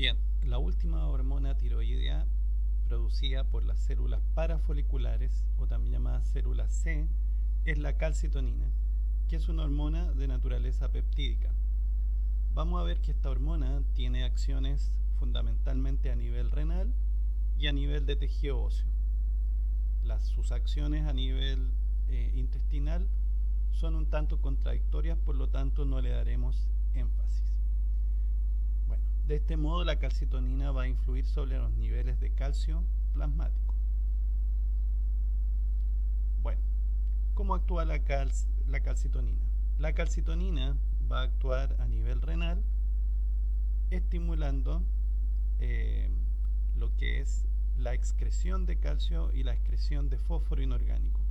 Bien, la última hormona tiroidea producida por las células parafoliculares, o también llamada célula C, es la calcitonina, que es una hormona de naturaleza peptídica. Vamos a ver que esta hormona tiene acciones fundamentalmente a nivel renal y a nivel de tejido óseo. Sus acciones a nivel intestinal son un tanto contradictorias, por lo tanto no le daremos énfasis. Bueno, de este modo la calcitonina va a influir sobre los niveles de calcio plasmático. Bueno, ¿cómo actúa la calcitonina? La calcitonina va a actuar a nivel renal, estimulando lo que es la excreción de calcio y la excreción de fósforo inorgánico,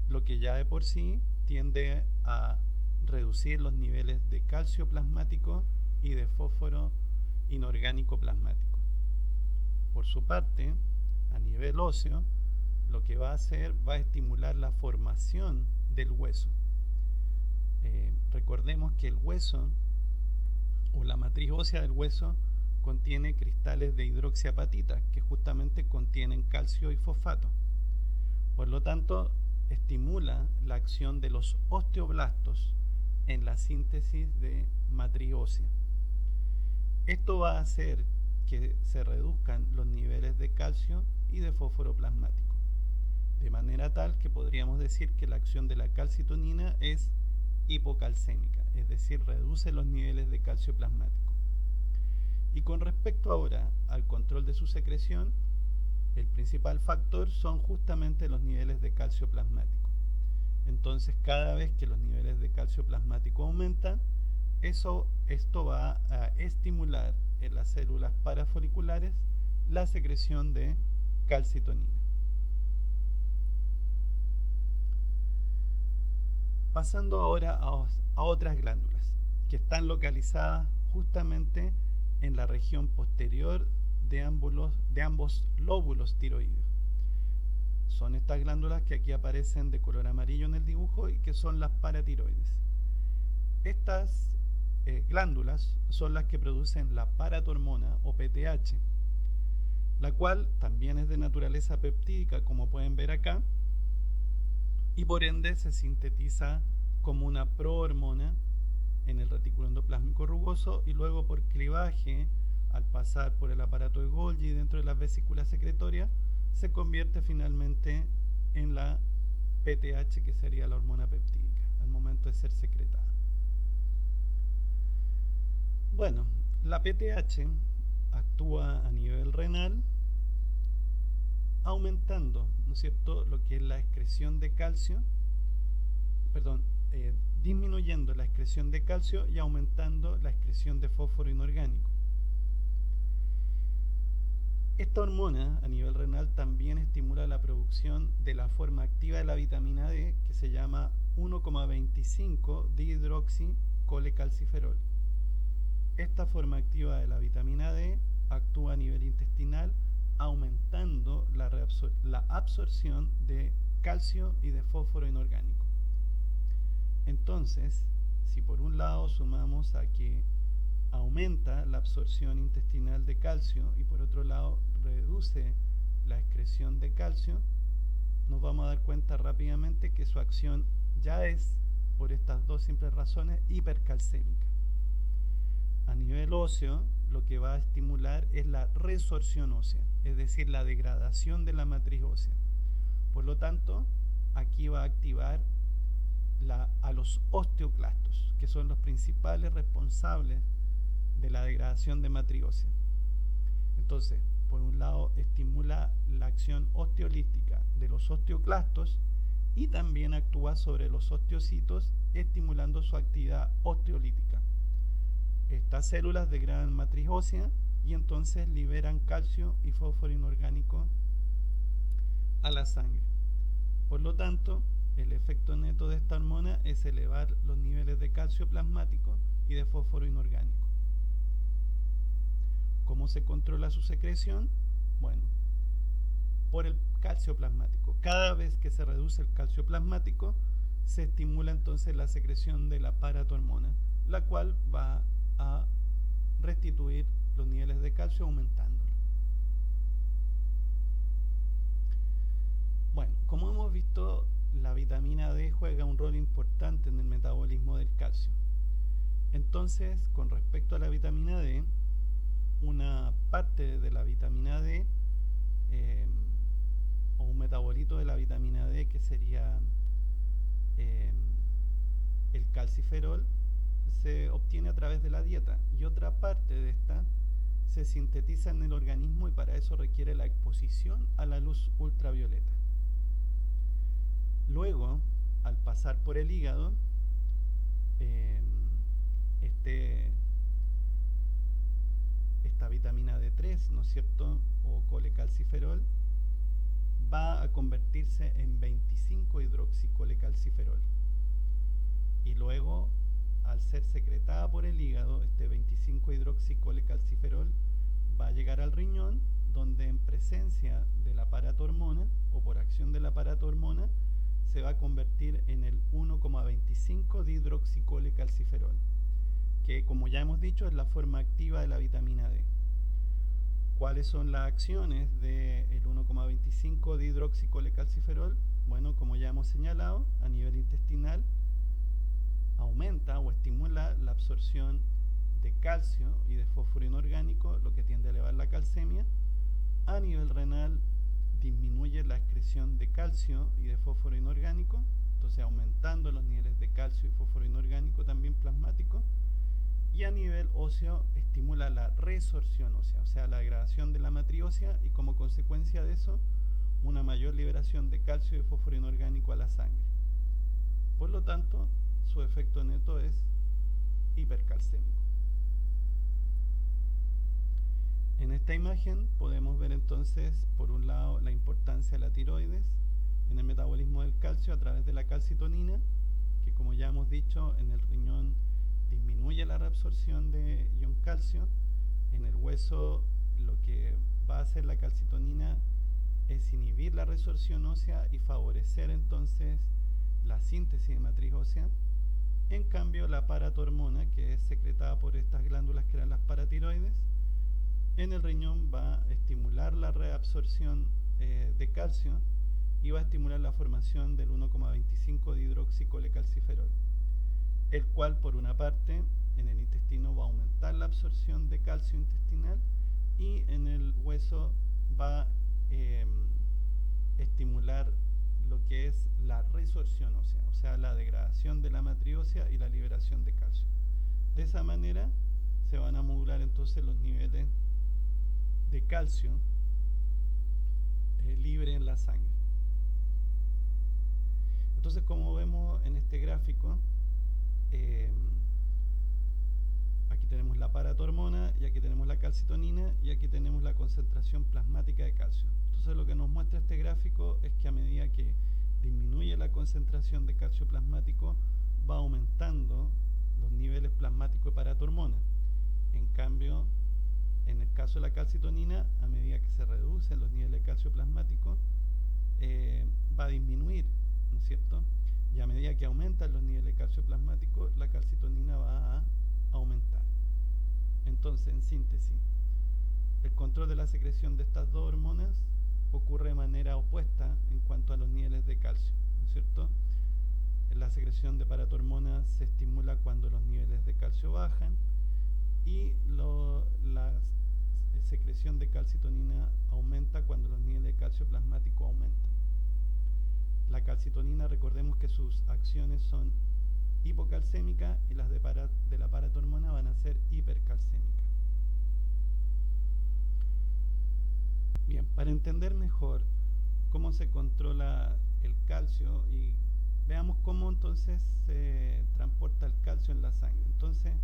lo que ya de por sí tiende a reducir los niveles de calcio plasmático y de fósforo inorgánico plasmático. Por su parte, a nivel óseo, lo que va a hacer va a estimular la formación del hueso. Recordemos que el hueso o la matriz ósea del hueso contiene cristales de hidroxiapatita que justamente contienen calcio y fosfato. Por lo tanto, estimula la acción de los osteoblastos en la síntesis de matriz ósea. Esto va a hacer que se reduzcan los niveles de calcio y de fósforo plasmático, de manera tal que podríamos decir que la acción de la calcitonina es hipocalcémica, es decir, reduce los niveles de calcio plasmático. Y con respecto ahora al control de su secreción, el principal factor son justamente los niveles de calcio plasmático. Entonces, cada vez que los niveles de calcio plasmático aumentan, esto va a estimular en las células parafoliculares la secreción de calcitonina. Pasando ahora a otras glándulas que están localizadas justamente en la región posterior de ambos lóbulos tiroideos. Son estas glándulas que aquí aparecen de color amarillo en el dibujo y que son las paratiroides. Estas glándulas son las que producen la paratormona o PTH, la cual también es de naturaleza peptídica, como pueden ver acá, y por ende se sintetiza como una prohormona en el retículo endoplásmico rugoso y luego por clivaje, al pasar por el aparato de Golgi dentro de las vesículas secretorias, se convierte finalmente en la PTH, que sería la hormona peptídica, al momento de ser secretada. Bueno, la PTH actúa a nivel renal, aumentando, ¿no es cierto?, lo que es la excreción de calcio, disminuyendo la excreción de calcio y aumentando la excreción de fósforo inorgánico. Esta hormona a nivel renal también estimula la producción de la forma activa de la vitamina D, que se llama 1,25 dihidroxicolecalciferol. Esta forma activa de la vitamina D actúa a nivel intestinal, aumentando la absorción de calcio y de fósforo inorgánico. Entonces, si por un lado sumamos a que aumenta la absorción intestinal de calcio y por otro lado reduce la excreción de calcio, nos vamos a dar cuenta rápidamente que su acción ya es, por estas dos simples razones, hipercalcémica. A nivel óseo, lo que va a estimular es la resorción ósea, es decir, la degradación de la matriz ósea. Por lo tanto, aquí va a activar a los osteoclastos, que son los principales responsables de la degradación de matriz ósea. Entonces, por un lado, estimula la acción osteolítica de los osteoclastos y también actúa sobre los osteocitos, estimulando su actividad osteolítica. Estas células degradan matriz ósea y entonces liberan calcio y fósforo inorgánico a la sangre. Por lo tanto, el efecto neto de esta hormona es elevar los niveles de calcio plasmático y de fósforo inorgánico. ¿Cómo se controla su secreción? Bueno, por el calcio plasmático. Cada vez que se reduce el calcio plasmático, se estimula entonces la secreción de la paratormona, la cual va a restituir los niveles de calcio aumentándolos. Bueno, como hemos visto, la vitamina D juega un rol importante en el metabolismo del calcio. Entonces, con respecto a la vitamina D, una parte de la vitamina D o un metabolito de la vitamina D, que sería el calciferol, se obtiene a través de la dieta, y otra parte de esta se sintetiza en el organismo, y para eso requiere la exposición a la luz ultravioleta. Luego, al pasar por el hígado, esta vitamina D3, ¿no es cierto?, o colecalciferol, va a convertirse en 25-hidroxicolecalciferol. Y luego, al ser secretada por el hígado, este 25-hidroxicolecalciferol va a llegar al riñón, donde en presencia de la paratormona o por acción de la paratormona se va a convertir en el 1,25-dihidroxicolecalciferol, que, como ya hemos dicho, es la forma activa de la vitamina D. ¿Cuáles son las acciones del 1,25-dihidroxicolecalciferol? Bueno, como ya hemos señalado, a nivel intestinal aumenta o estimula la absorción de calcio y de fósforo inorgánico, lo que tiende a elevar la calcemia. A nivel renal disminuye la excreción de calcio y de fósforo inorgánico, entonces aumentando los niveles de calcio y fósforo inorgánico también plasmático. Y a nivel óseo estimula la resorción ósea, o sea, la degradación de la matriz ósea, y como consecuencia de eso, una mayor liberación de calcio y de fósforo inorgánico a la sangre. Por lo tanto, su efecto neto es hipercalcémico. En esta imagen podemos ver entonces, por un lado, la importancia de la tiroides en el metabolismo del calcio a través de la calcitonina, que, como ya hemos dicho, en el riñón disminuye la reabsorción de ion calcio. En el hueso, lo que va a hacer la calcitonina es inhibir la resorción ósea y favorecer entonces la síntesis de matriz ósea. En cambio, la paratormona, que es secretada por estas glándulas que eran las paratiroides, en el riñón va a estimular la reabsorción de calcio y va a estimular la formación del 1,25-dihidroxicolecalciferol, el cual, por una parte, en el intestino va a aumentar la absorción de calcio intestinal, y en el hueso va a estimular lo que es la resorción ósea, o sea, la degradación de la matriz ósea y la liberación de calcio. De esa manera se van a modular entonces los niveles de calcio libre en la sangre. Entonces, como vemos en este gráfico, aquí tenemos la paratormona, y aquí tenemos la calcitonina, y aquí tenemos la concentración plasmática de calcio. Entonces, lo que nos muestra este gráfico es que a medida que disminuye la concentración de calcio plasmático, va aumentando los niveles plasmáticos de paratormona. En cambio, en el caso de la calcitonina, a medida que se reducen los niveles de calcio plasmático, va a disminuir, ¿no es cierto? Y a medida que aumentan los niveles de calcio plasmático, la calcitonina va a aumentar. Entonces, en síntesis, el control de la secreción de estas dos hormonas ocurre de manera opuesta en cuanto a los niveles de calcio, ¿no es cierto? La secreción de paratormona se estimula cuando los niveles de calcio bajan, y la secreción de calcitonina aumenta cuando los niveles de calcio plasmático aumentan. La calcitonina, recordemos que sus acciones son hipocalcémicas, y las de la paratormona van a ser hipercalcémicas. Bien, para entender mejor cómo se controla el calcio, y veamos cómo entonces se transporta el calcio en la sangre. Entonces,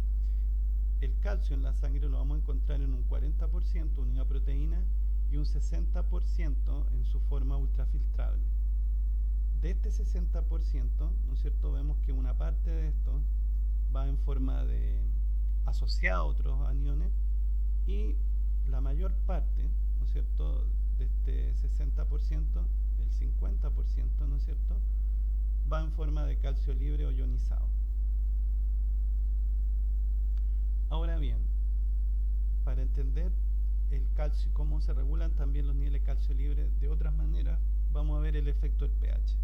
el calcio en la sangre lo vamos a encontrar en un 40% unido a proteína y un 60% en su forma ultrafiltrable. De este 60%, ¿no es cierto?, vemos que una parte de esto va en forma de asociada a otros aniones, y la mayor parte, ¿no es cierto?, de este 60%, el 50%, ¿no es cierto?, va en forma de calcio libre o ionizado. Ahora bien, para entender el calcio, cómo se regulan también los niveles de calcio libre de otras maneras, vamos a ver el efecto del pH.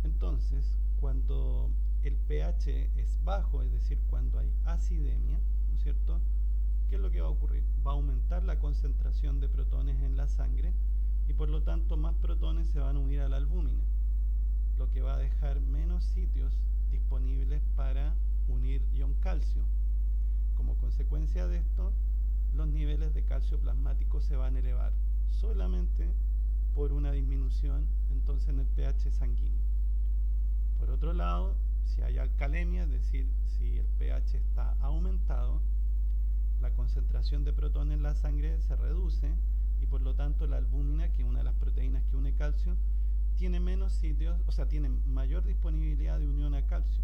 Entonces, cuando el pH es bajo, es decir, cuando hay acidemia, ¿no es cierto?, ¿qué es lo que va a ocurrir? Va a aumentar la concentración de protones en la sangre y por lo tanto más protones se van a unir a la albúmina, lo que va a dejar menos sitios disponibles para unir ion calcio. Como consecuencia de esto, los niveles de calcio plasmático se van a elevar solamente por una disminución entonces en el pH sanguíneo. Por otro lado, si hay alcalemia, es decir, si el pH está aumentado, la concentración de protones en la sangre se reduce y por lo tanto la albúmina, que es una de las proteínas que une calcio, tiene menos sitios, o sea, tiene mayor disponibilidad de unión a calcio.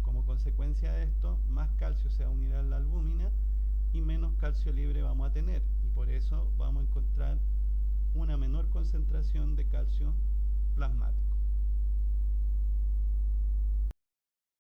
Como consecuencia de esto, más calcio se va a unir a la albúmina y menos calcio libre vamos a tener, y por eso vamos a encontrar una menor concentración de calcio plasmático.